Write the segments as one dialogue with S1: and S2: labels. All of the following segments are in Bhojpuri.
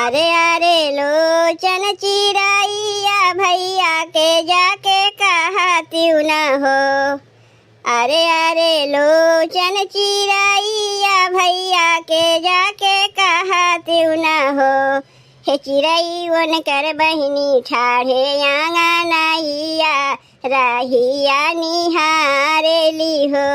S1: अरे अरे लोचन चिरैया भैया के जाके कहतिउ न हो। अरे अरे लोचन चिरैया भैया के जाके कहतिउ न हो। हे चिरई उनकर बहिनी ठाढ़े आंगनैया रहिया निहारेली हो।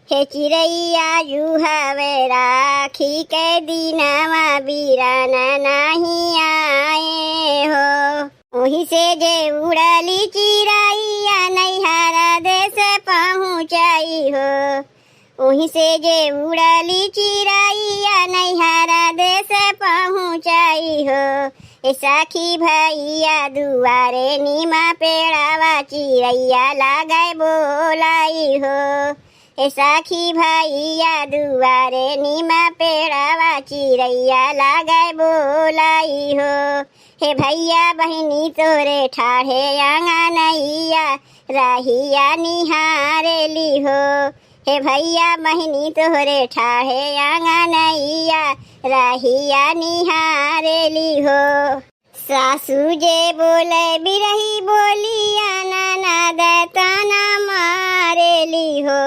S1: हे चिरैया जुहवे राखी के दिनवा बीराना नहीं आए हो। ओही से जे उड़ली चिरैया नैहरा देश पहुँचाई हो। ओही से जे उड़ली चिरैया नैहरा देश पहुँचाई हो। ए सखी भैया दुआरे नीमा पेड़ावा चिरैया लागे बोलाई हो। ए सखी भैया दुआरे नीमा पेड़ावा चिरैया लागे बोलाई हो। हे भैया बहिनी तोरे ठाढ़े आंगनैया रहिया निहारेली हो। हे भैया बहिनी तोरे ठाढ़े आंगनैया रहिया निहारेली हो। सासू जे बोले बिरही बोलिया ननद ताना मारेली हो।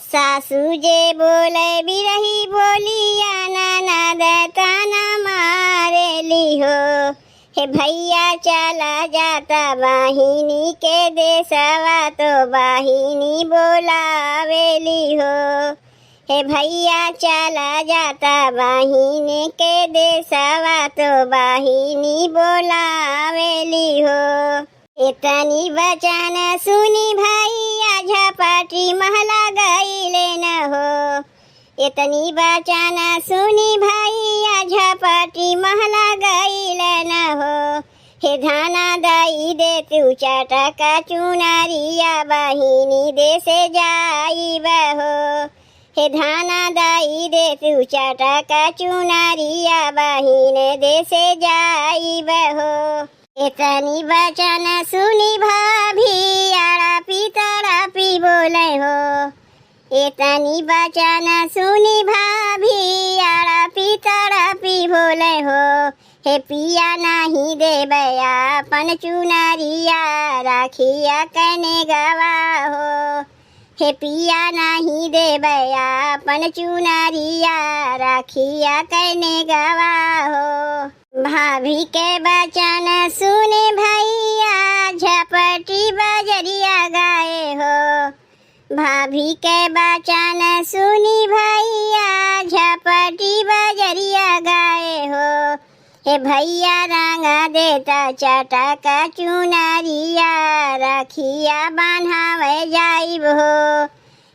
S1: सासू जे बोले बिरही बोलिया ननद ताना मारेली हो। हे भैया चला जाता बहिनी के देशवा तो बहिनी बोलावेली हो। हे भैया चला जाता बहिनी के देशवा तो बहिनी बोलावेली हो। इतनी वचन सुनी भैया झपटी महला गईले न हो। इतनी वचन सुनी भैया झपटी महला गईले न हो। हे धाना दई दे तू चटका चुनरिया बहिनी देशे जाइब हो। हे धाना दई दे तू चटका चुनरिया बहिन देशे जाइब हो। इतनी वचन सुनी भाभी आड़पी तड़पी बोले हो। इतनी वचन सुनी भाभी आड़पी तड़पी बोले हो। हे पिया नहीं देबै अपन चुनरिया राखिया कने गवा हो। हे पिया नहीं देबै अपन चुनरिया राखिया कने गवा हो। भाभी के वचन सुने भैया झपटी बजरिया गाए हो। भाभी के वचन सुनी भैया झपटी बजरिया गाए हो। हे भैया रंग देता चटका चुनरिया राखिया बान्हावे जाइब हो।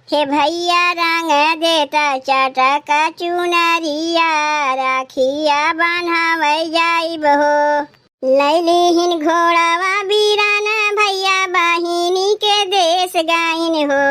S1: हे भैया रंग देता चटका चुनरिया राखिया बान्हावे जाइब हो। लैलीहिन घोड़ावा बीराना भैया बहिनी के देश गाइन हो।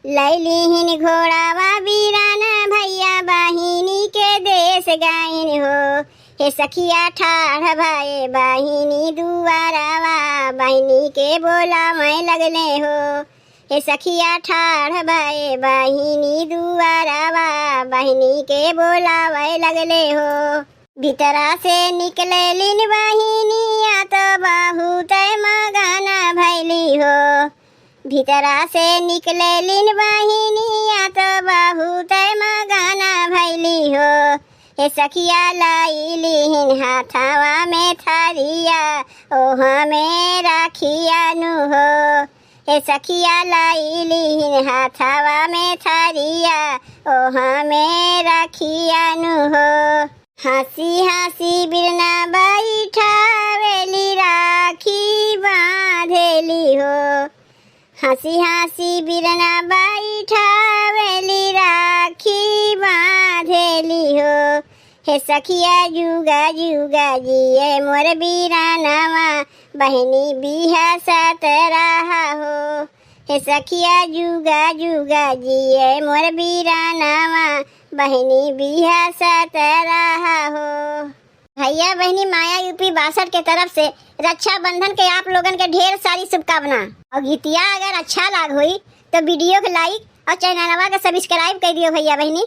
S1: लैलीहिन घोड़ावा बीराना भैया बहिनी के देश गाइन हो। हे सखिया ठाढ़ भाई बहिनी दुआरावा बहिनी के बोलावे लगले हो। हे सखिया ठाढ़ भाई बहिनी दुआरावा बहिनी के बोलावे लगले हो। भीतरा से निकले लिन बहिनिया तो बहुत मगाना भैली हो। भीतरा से निकले लिन बहिनिया तो बहुत मगाना भैली हो। हे सखिया लाइलिहिन हाथवा में थारिया ओहा में राखिया नु हो। हे सखिया लाइलिहिन हाथवा में थारिया ओहा में राखिया नु हो। हंसी हंसी बिरना बैठावेली राखी बांधेली हो। हंसी हंसी बिरना बैठावेली राखी बांधेली हो। हे सखिया जुगा जुगा जिए मोर बीरानावा बहिनी बिहा साथ रहा हो। हे सखिया जुगा जुगा जिए मोर बीरानावा बहिनी बिहा साथ रहा हो। भैया बहिनी माया यूपी 62 के तरफ से रक्षाबंधन के आप लोगन के ढेर सारी शुभकामना। और गीतिया अगर अच्छा लाग हुई तो वीडियो को लाइक और चैनलवा के सब्सक्राइब कर दियो भैया बहिनी।